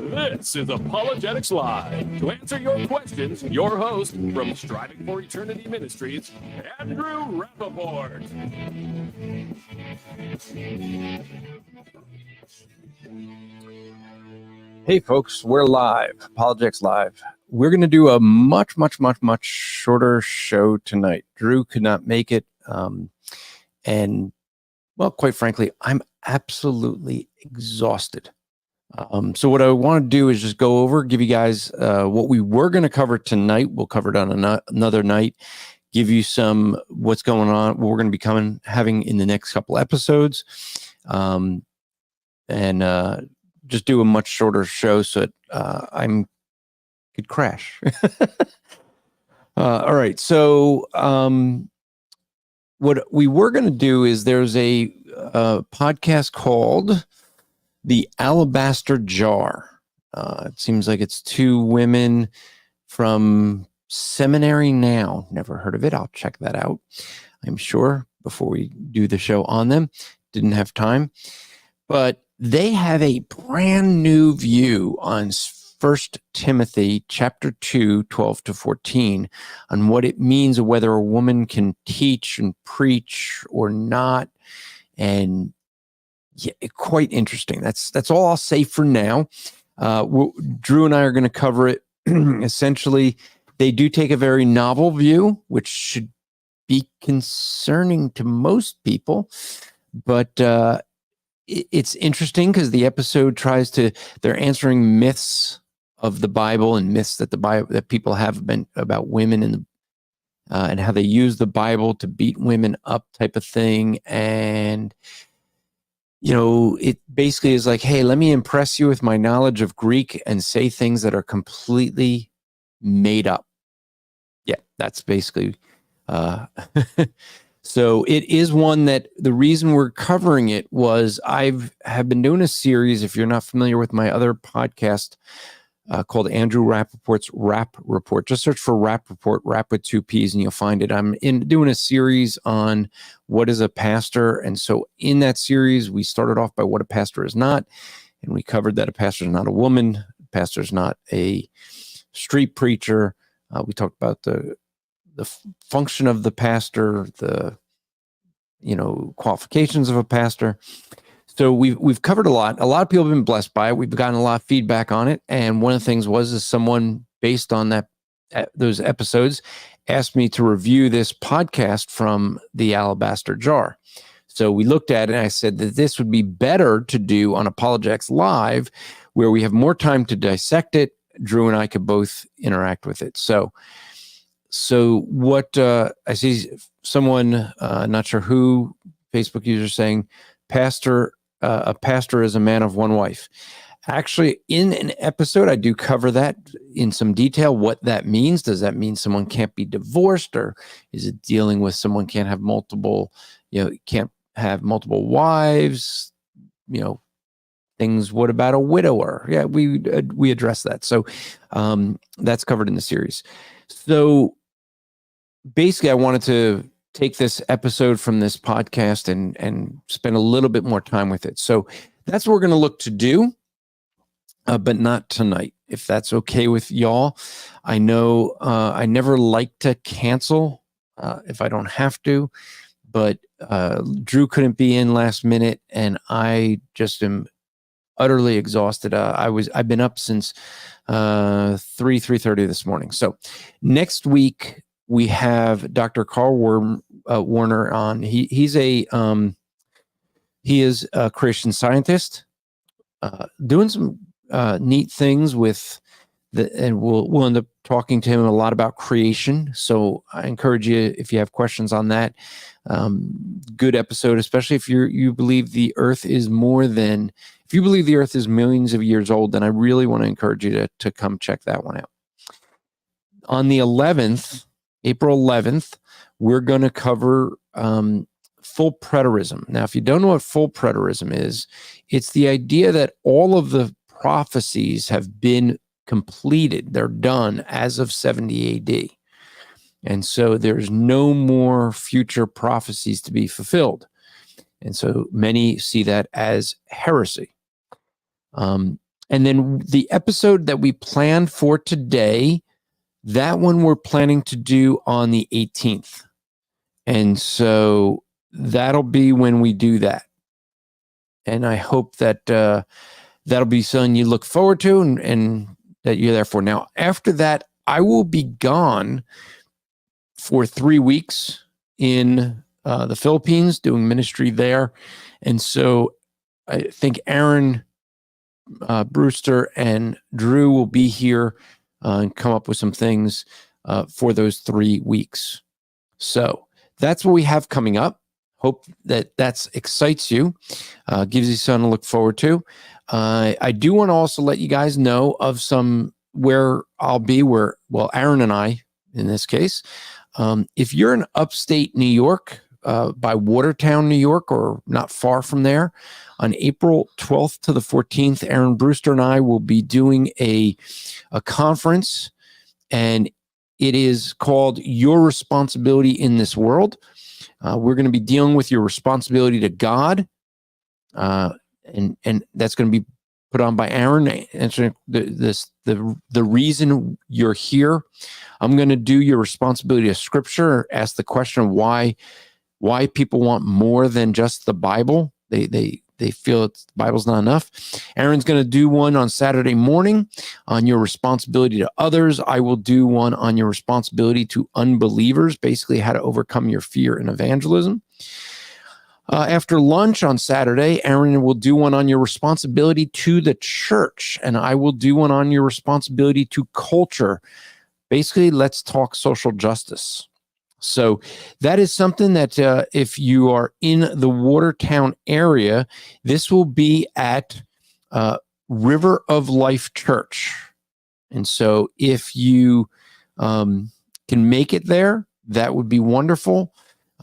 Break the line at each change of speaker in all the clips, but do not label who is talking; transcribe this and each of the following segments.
This is Apologetics Live. To answer your questions, your host from Striving for Eternity Ministries, Andrew Rappaport.
Hey folks, we're live, Apologetics Live. We're going to do a much shorter show tonight. Drew could not make it. And well, quite frankly, I'm absolutely exhausted. So what I want to do is just go over, give you guys what we were going to cover tonight. We'll cover it on another night. Give you some what's going on, what we're going to be having in the next couple episodes, and just do a much shorter show so that I could crash. All right. So what we were going to do is there's a podcast called The Alabaster Jar. It seems like it's two women from Seminary Now. Never heard of it. I'll check that out, I'm sure, before we do the show on them. Didn't have time. But they have a brand new view on 1 Timothy chapter 2, 12 to 14, on what it means whether a woman can teach and preach or not. And yeah, quite interesting. That's all I'll say for now. Drew and I are going to cover it. Essentially, they do take a very novel view, which should be concerning to most people. But it's interesting because the episode they're answering myths of the Bible and myths that people have been about women and how they use the Bible to beat women up type of thing. And it basically is like, hey, let me impress you with my knowledge of Greek and say things that are completely made up. Yeah, that's basically. So it is one that the reason we're covering it was have been doing a series. If you're not familiar with my other podcast called Andrew Rappaport's Rap Report, just search for Rap Report, Rap with 2 P's, and you'll find it. I'm doing a series on what is a pastor. And so in that series, we started off by what a pastor is not. And we covered that a pastor is not a woman. A pastor is not a street preacher. We talked about the function of the pastor, the qualifications of a pastor. So we've covered a lot. A lot of people have been blessed by it. We've gotten a lot of feedback on it. And one of the things is someone based on those episodes asked me to review this podcast from the Alabaster Jar. So we looked at it and I said that this would be better to do on Apologetics Live, where we have more time to dissect it. Drew and I could both interact with it. So what I see someone, not sure who, Facebook user saying, a pastor is a man of one wife. Actually, in an episode, I do cover that in some detail, what that means. Does that mean someone can't be divorced, or is it dealing with someone can't have multiple wives, things. What about a widower? Yeah, we address that. So that's covered in the series. So basically, I wanted to take this episode from this podcast and spend a little bit more time with it. So that's what we're going to look to do, but not tonight, if that's okay with y'all. I know I never like to cancel if I don't have to, but Drew couldn't be in last minute, and I just am utterly exhausted. I've been up since 3:30 this morning. So next week we have Dr. Carl Warner on. He is a Christian scientist, doing some neat things with and we'll end up talking to him a lot about creation. So I encourage you, if you have questions on that, good episode, especially if you believe the earth is if you believe the earth is millions of years old, then I really want to encourage you to come check that one out. On the 11th, April 11th, we're going to cover full preterism. Now, if you don't know what full preterism is, it's the idea that all of the prophecies have been completed. They're done as of 70 AD. And so there's no more future prophecies to be fulfilled. And so many see that as heresy. And then the episode that we planned for today, that one we're planning to do on the 18th. And so that'll be when we do that. And I hope that that'll be something you look forward to and that you're there for. Now, after that, I will be gone for 3 weeks in the Philippines doing ministry there. And so I think Aaron, Brewster, and Drew will be here and come up with some things for those 3 weeks. So that's what we have coming up. Hope that excites you, gives you something to look forward to. I do want to also let you guys know of where I'll be, Aaron and I, in this case, if you're in upstate New York, by Watertown, New York, or not far from there, on April 12th to the 14th, Aaron Brewster and I will be doing a conference, and it is called Your Responsibility in This World. We're going to be dealing with your responsibility to God, and that's going to be put on by Aaron, answering the reason you're here. I'm going to do your responsibility of Scripture, ask the question of why people want more than just the Bible. They feel the Bible's not enough. Aaron's going to do one on Saturday morning on your responsibility to others. I will do one on your responsibility to unbelievers, basically how to overcome your fear in evangelism. After lunch on Saturday, Aaron will do one on your responsibility to the church, and I will do one on your responsibility to culture. Basically, let's talk social justice. So that is something that if you are in the Watertown area, this will be at River of Life Church. And so if you can make it there, that would be wonderful.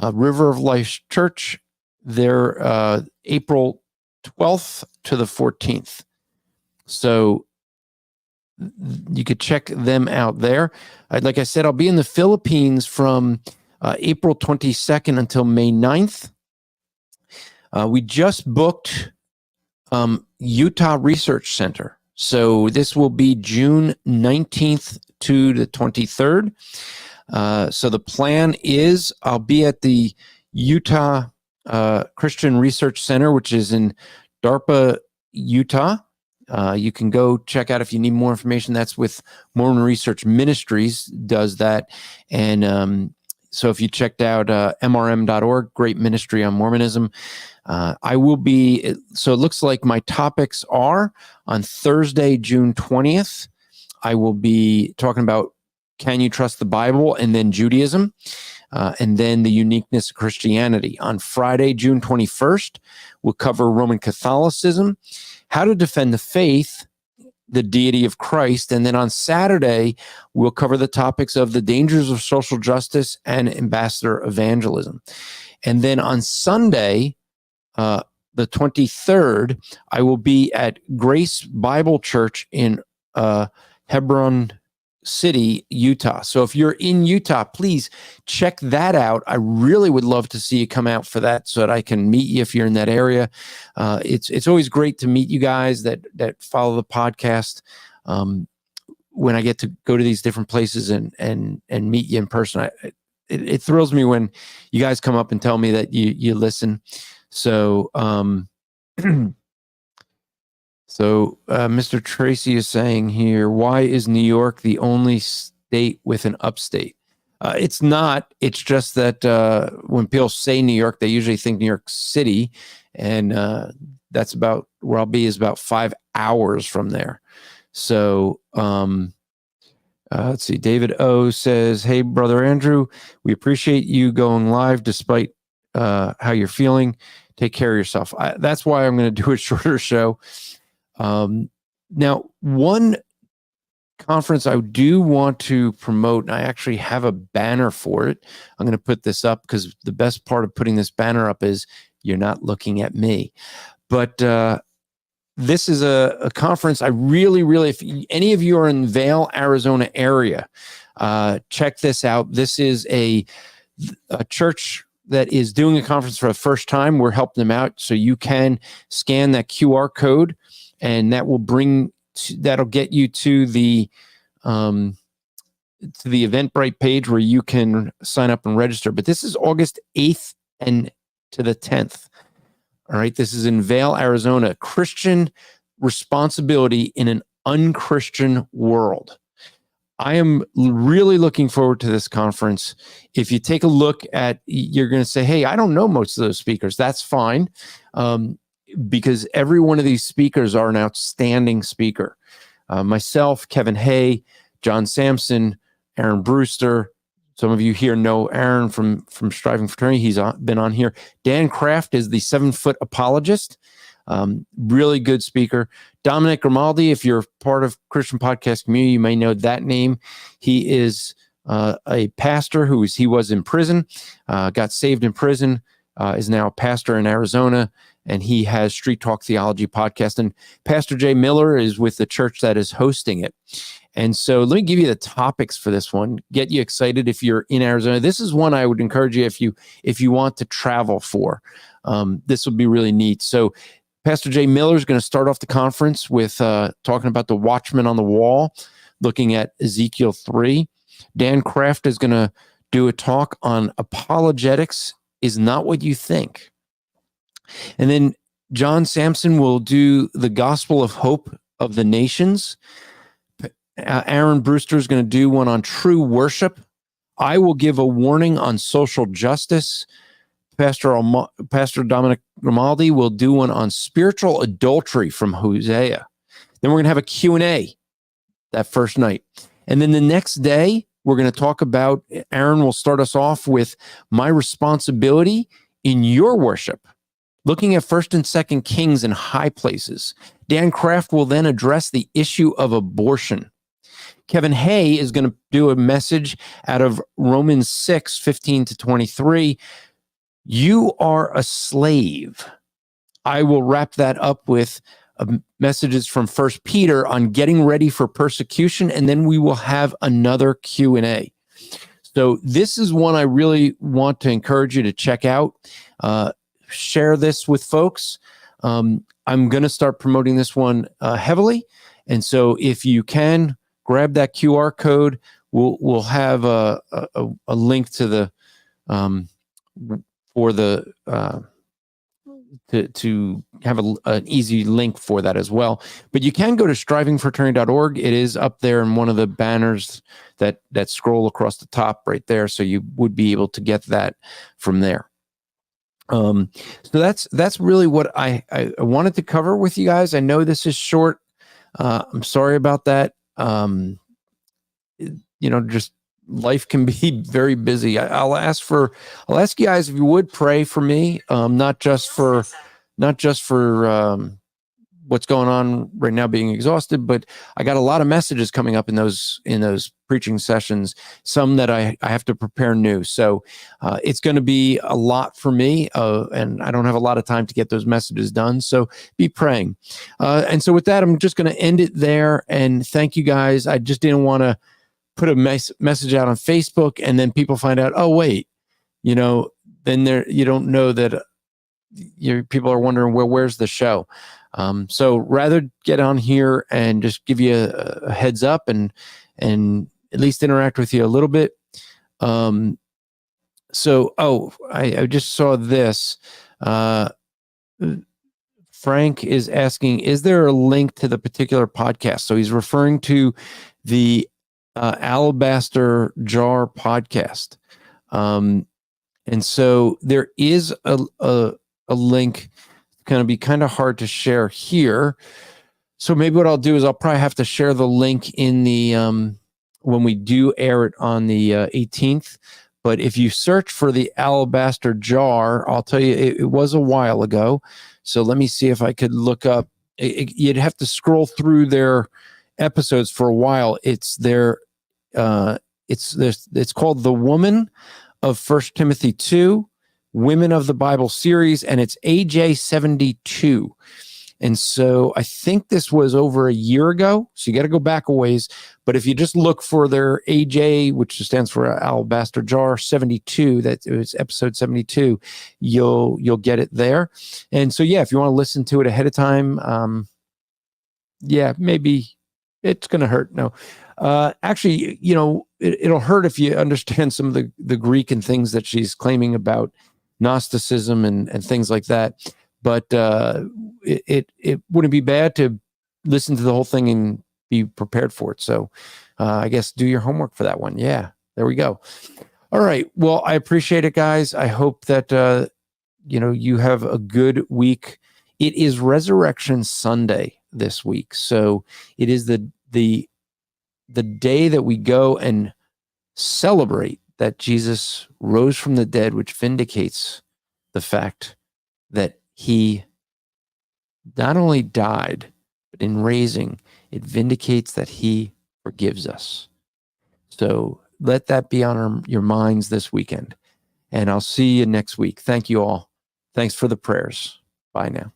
River of Life Church, they're April 12th to the 14th. So you could check them out there. Like I said, I'll be in the Philippines from April 22nd until May 9th. We just booked Utah Research Center. So this will be June 19th to the 23rd. So the plan is I'll be at the Utah Christian Research Center, which is in Darpa, Utah. You can go check out if you need more information. That's with Mormon Research Ministries does that. And so if you checked out mrm.org, great ministry on Mormonism, I will be, so it looks like my topics are on Thursday, June 20th. I will be talking about can you trust the Bible, and then Judaism, and then the uniqueness of Christianity. On Friday, June 21st, we'll cover Roman Catholicism, how to defend the faith, the deity of Christ. And then on Saturday, we'll cover the topics of the dangers of social justice and ambassador evangelism. And then on Sunday, the 23rd, I will be at Grace Bible Church in Hebron City, Utah. So if you're in Utah, please check that out. I really would love to see you come out for that so that I can meet you if you're in that area. It's always great to meet you guys that follow the podcast. When I get to go to these different places and meet you in person, it thrills me when you guys come up and tell me that you listen. So, Mr. Tracy is saying here, why is New York the only state with an upstate? It's not. It's just that when people say New York, they usually think New York City, and that's about where I'll be, is about 5 hours from there. So let's see. David O says, hey, Brother Andrew, we appreciate you going live despite how you're feeling. Take care of yourself. That's why I'm going to do a shorter show. Now, one conference I do want to promote, and I actually have a banner for it. I'm going to put this up because the best part of putting this banner up is you're not looking at me. But this is a conference I really, if any of you are in Vail, Arizona area, check this out. This is a church that is doing a conference for the first time. We're helping them out. So you can scan that QR code and that'll get you to the Eventbrite page where you can sign up and register. But this is August 8th and to the 10th. All right. This is in Vail, Arizona. Christian responsibility in an unchristian world. I am really looking forward to this conference. If you take a look at, you're going to say, hey, I don't know most of those speakers. That's fine. Because every one of these speakers are an outstanding speaker. Myself, Kevin Hay, John Sampson, Aaron Brewster. Some of you here know Aaron from Striving for Eternity. He's been on here. Dan Kraft is the 7-foot apologist. Really good speaker. Dominic Grimaldi, if you're part of Christian Podcast Community, you may know that name. He is a pastor he was in prison, got saved in prison, is now a pastor in Arizona, and he has Street Talk Theology podcast. And Pastor Jay Miller is with the church that is hosting it. And so let me give you the topics for this one, get you excited if you're in Arizona. This is one I would encourage you if you want to travel for. This would be really neat. So Pastor Jay Miller is going to start off the conference with talking about the watchman on the wall, looking at Ezekiel 3. Dan Kraft is going to do a talk on apologetics is not what you think. And then John Sampson will do the gospel of hope of the nations. Aaron Brewster is going to do one on true worship. I will give a warning on social justice. Pastor Dominic Grimaldi will do one on spiritual adultery from Hosea. Then we're going to have a Q&A that first night. And then the next day, we're going to talk about, Aaron will start us off with my responsibility in your worship, looking at 1st and 2nd Kings in high places. Dan Kraft will then address the issue of abortion. Kevin Hay is going to do a message out of Romans 6:15-23. You are a slave. I will wrap that up with messages from 1 Peter on getting ready for persecution, and then we will have another Q&A. So this is one I really want to encourage you to check out. Share this with folks. I'm going to start promoting this one heavily, and so if you can, grab that QR code. We'll have a link to the for the to have an easy link for that as well. But you can go to strivingforeternity.org. It is up there in one of the banners that scroll across the top right there. So you would be able to get that from there. So that's really what I wanted to cover with you guys. I know this is short. I'm sorry about that. Just life can be very busy. I'll ask you guys if you would pray for me, not just for what's going on right now, being exhausted, but I got a lot of messages coming up in those preaching sessions, some that I have to prepare new. So it's going to be a lot for me, and I don't have a lot of time to get those messages done. So be praying. And so with that, I'm just going to end it there. And thank you guys. I just didn't want to put a message out on Facebook and then people find out, oh, wait, then you don't know that people are wondering, where's the show? So rather get on here and just give you a heads up and at least interact with you a little bit. I just saw this. Frank is asking, is there a link to the particular podcast? So he's referring to the Alabaster Jar podcast. And so there is a link. It's going to be kind of hard to share here. So maybe what I'll do is I'll probably have to share the link in the when we do air it on the 18th. But if you search for the Alabaster Jar, I'll tell you it was a while ago. So let me see if I could look up. You'd have to scroll through their episodes for a while. It's called The Woman of 1 Timothy 2, Women of the Bible series, and it's AJ 72. And so I think this was over a year ago. So you got to go back a ways. But if you just look for their AJ, which stands for Alabaster Jar 72, that it was episode 72, you'll get it there. And so, yeah, if you want to listen to it ahead of time, yeah, maybe it's going to hurt. No, actually, it'll hurt if you understand some of the Greek and things that she's claiming about Gnosticism and things like that. But it wouldn't be bad to listen to the whole thing and be prepared for it. So I guess do your homework for that one. Yeah, there we go. All right. Well, I appreciate it, guys. I hope that you have a good week. It is Resurrection Sunday this week, so it is the day that we go and celebrate that Jesus rose from the dead, which vindicates the fact that he not only died, but in raising, it vindicates that he forgives us. So let that be on your minds this weekend. And I'll see you next week. Thank you all. Thanks for the prayers. Bye now.